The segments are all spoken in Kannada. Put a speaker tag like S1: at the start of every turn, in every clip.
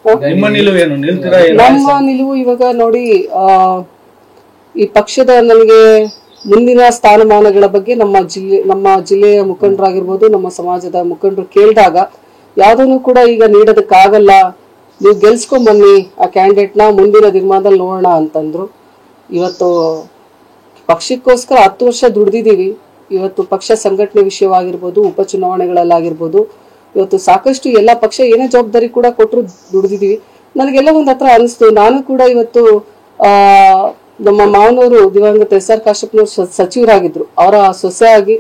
S1: ನಿಮ್ಮ ನಿಲುವು ಏನು? ನಿಲ್ತೀರಾ?
S2: ನಮ್ಮ ನಿಲುವು ಇವಾಗ ನೋಡಿ, ಈ ಪಕ್ಷದ ನನಗೆ ಮುಂದಿನ ಸ್ಥಾನಮಾನಗಳ ಬಗ್ಗೆ ನಮ್ಮ ಜಿಲ್ಲೆಯ ಮುಖಂಡರಾಗಿರ್ಬೋದು, ನಮ್ಮ ಸಮಾಜದ ಮುಖಂಡರು ಕೇಳಿದಾಗ ಯಾವ್ದನ್ನು ಕೂಡ ಈಗ ನೀಡೋದಕ್ಕಾಗಲ್ಲ, ನೀವು ಗೆಲ್ಸ್ಕೊಂಡ್ ಬನ್ನಿ ಆ ಕ್ಯಾಂಡಿಡೇಟ್ನ, ಮುಂದಿನ ದಿನಮಾನದಲ್ಲಿ ನೋಡೋಣ ಅಂತಂದ್ರು. ಇವತ್ತು ಪಕ್ಷಕ್ಕೋಸ್ಕರ 10 ವರ್ಷ ದುಡ್ದಿದ್ದೀವಿ. ಇವತ್ತು ಪಕ್ಷ ಸಂಘಟನೆ ವಿಷಯವಾಗಿರ್ಬೋದು, ಉಪಚುನಾವಣೆಗಳಲ್ಲಾಗಿರ್ಬೋದು, ಇವತ್ತು ಸಾಕಷ್ಟು ಎಲ್ಲ ಪಕ್ಷ ಏನೇ ಜವಾಬ್ದಾರಿ ಕೂಡ ಕೊಟ್ಟರು ದುಡ್ದಿದ್ದೀವಿ. ನನಗೆಲ್ಲ ಒಂದ್ ಹತ್ರ ಅನಿಸ್ತು, ನಾನು ಕೂಡ ಇವತ್ತು ನಮ್ಮ ಮಾವನವರು ದಿವಂಗತ SR ಕಾಶ್ಯಪ್ನವರು ಸಚಿವರಾಗಿದ್ರು, ಅವರ ಸೊಸೆಯಾಗಿ,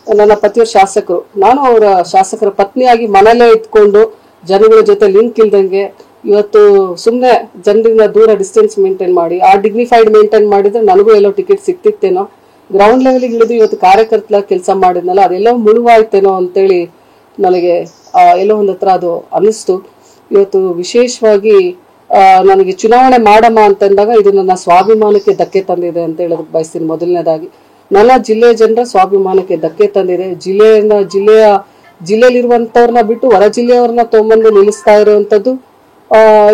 S2: ನನ್ನ ಪತಿಯವರು ಶಾಸಕರು, ನಾನು ಅವರ ಶಾಸಕರ ಪತ್ನಿಯಾಗಿ ಮನೆಯಲ್ಲೇ ಇಟ್ಕೊಂಡು ಜನಗಳ ಜೊತೆ ಲಿಂಕ್ ಇಲ್ದಂಗೆ ಇವತ್ತು ಸುಮ್ಮನೆ ಜನರಿಂದ ದೂರ ಡಿಸ್ಟೆನ್ಸ್ ಮೇಂಟೈನ್ ಮಾಡಿ, ಆ ಡಿಗ್ನಿಫೈಡ್ ಮೇಂಟೈನ್ ಮಾಡಿದ್ರೆ ನನಗೂ ಎಲ್ಲೋ ಟಿಕೆಟ್ ಸಿಕ್ತಿತ್ತೇನೋ, ಗ್ರೌಂಡ್ ಲೆವೆಲ್ಗೆ ಇಳಿದು ಇವತ್ತು ಕಾರ್ಯಕರ್ತರ ಕೆಲಸ ಮಾಡಿದ್ನಲ್ಲ ಅದೆಲ್ಲೋ ಮುಳುವಾಯ್ತೇನೋ ಅಂತೇಳಿ ನನಗೆ ಎಲ್ಲೋ ಒಂದ್ ಹತ್ರ ಅದು ಅನ್ನಿಸ್ತು. ಇವತ್ತು ವಿಶೇಷವಾಗಿ ನನಗೆ ಚುನಾವಣೆ ಮಾಡಮ್ಮ ಅಂತಂದಾಗ ಇದು ನನ್ನ ಸ್ವಾಭಿಮಾನಕ್ಕೆ ಧಕ್ಕೆ ತಂದಿದೆ ಅಂತ ಹೇಳೋದಕ್ಕೆ ಬಯಸ್ತೀನಿ. ಮೊದಲನೇದಾಗಿ ನನ್ನ ಜಿಲ್ಲೆಯ ಜನರ ಸ್ವಾಭಿಮಾನಕ್ಕೆ ಧಕ್ಕೆ ತಂದಿದೆ. ಜಿಲ್ಲೆಯಲ್ಲಿರುವಂತವ್ರನ್ನ ಬಿಟ್ಟು ಹೊರ ಜಿಲ್ಲೆಯವ್ರನ್ನ ತೊಗೊಂಬಂದು ನಿಲ್ಲಿಸ್ತಾ ಇರುವಂತದ್ದು.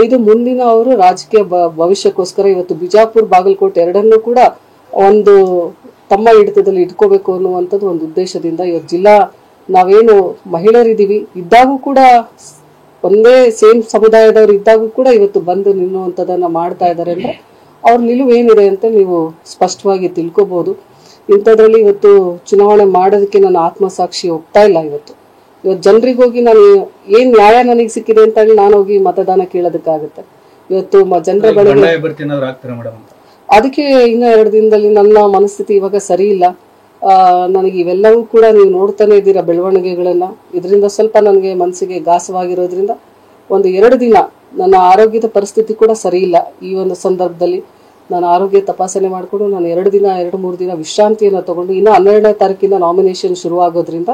S2: ಇದು ಮುಂದಿನ ಅವರು ರಾಜಕೀಯ ಭವಿಷ್ಯಕ್ಕೋಸ್ಕರ ಇವತ್ತು ಬಿಜಾಪುರ, ಬಾಗಲಕೋಟೆ ಎರಡನ್ನೂ ಕೂಡ ಒಂದು ತಮ್ಮ ಹಿಡಿತದಲ್ಲಿ ಇಟ್ಕೋಬೇಕು ಅನ್ನುವಂಥದ್ದು ಒಂದು ಉದ್ದೇಶದಿಂದ ಇವತ್ತು ನಾವೇನು ಮಹಿಳೆಯರಿದ್ದೀವಿ ಇದ್ದಾಗೂ ಕೂಡ ಒಂದೇ ಸೇಮ್ ಸಮುದಾಯದವರು ಇದ್ದಾಗೂ ಕೂಡ ಇವತ್ತು ಬಂದು ನಿಲ್ಲುವಂಥದ್ದನ್ನ ಮಾಡ್ತಾ ಇದ್ದಾರೆ ಅಂದ್ರೆ ಅವ್ರ ನಿಲುವು ಏನಿದೆ ಅಂತ ನೀವು ಸ್ಪಷ್ಟವಾಗಿ ತಿಳ್ಕೊಬಹುದು. ಇಂಥದ್ರಲ್ಲಿ ಇವತ್ತು ಚುನಾವಣೆ ಮಾಡೋದಕ್ಕೆ ನನ್ನ ಆತ್ಮಸಾಕ್ಷಿ ಒಪ್ತಾ ಇಲ್ಲ. ಇವತ್ತು ಜನರಿಗೋಗಿ ನಾನು ಏನ್ ನ್ಯಾಯ ನನಗೆ ಸಿಕ್ಕಿದೆ ಅಂತ ಹೇಳಿ ನಾನು ಹೋಗಿ ಮತದಾನ ಕೇಳೋದಕ್ಕಾಗುತ್ತೆ. ಇವತ್ತು ಜನರ ಬಳಿ ಅದಕ್ಕೆ ಇನ್ನ 2 ದಿನದಲ್ಲಿ ನನ್ನ ಮನಸ್ಥಿತಿ ಇವಾಗ ಸರಿ ಇಲ್ಲ. ನನಗೆ ಇವೆಲ್ಲವೂ ಕೂಡ ನೀವು ನೋಡ್ತಾನೆ ಇದ್ದೀರಾ ಬೆಳವಣಿಗೆಗಳನ್ನ. ಇದರಿಂದ ಸ್ವಲ್ಪ ನನಗೆ ಮನಸ್ಸಿಗೆ ಘಾಸವಾಗಿರೋದ್ರಿಂದ ಒಂದು 2 ದಿನ ನನ್ನ ಆರೋಗ್ಯದ ಪರಿಸ್ಥಿತಿ ಕೂಡ ಸರಿ ಇಲ್ಲ. ಈ ಒಂದು ಸಂದರ್ಭದಲ್ಲಿ ನಾನು ಆರೋಗ್ಯ ತಪಾಸಣೆ ಮಾಡಿಕೊಂಡು ನಾನು 2-3 ದಿನ ವಿಶ್ರಾಂತಿಯನ್ನು ತಗೊಂಡು ಇನ್ನು 12ನೇ ತಾರೀಕಿಂದ ನಾಮಿನೇಷನ್ ಶುರುವಾಗೋದ್ರಿಂದ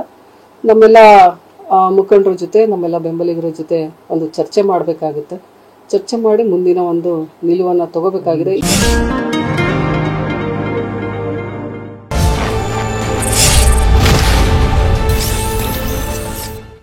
S2: ನಮ್ಮೆಲ್ಲ ಮುಖಂಡರ ಜೊತೆ, ನಮ್ಮೆಲ್ಲ ಬೆಂಬಲಿಗರ ಜೊತೆ ಒಂದು ಚರ್ಚೆ ಮಾಡಬೇಕಾಗುತ್ತೆ. ಚರ್ಚೆ ಮಾಡಿ ಮುಂದಿನ ಒಂದು ನಿಲುವನ್ನು ತಗೋಬೇಕಾಗಿದೆ.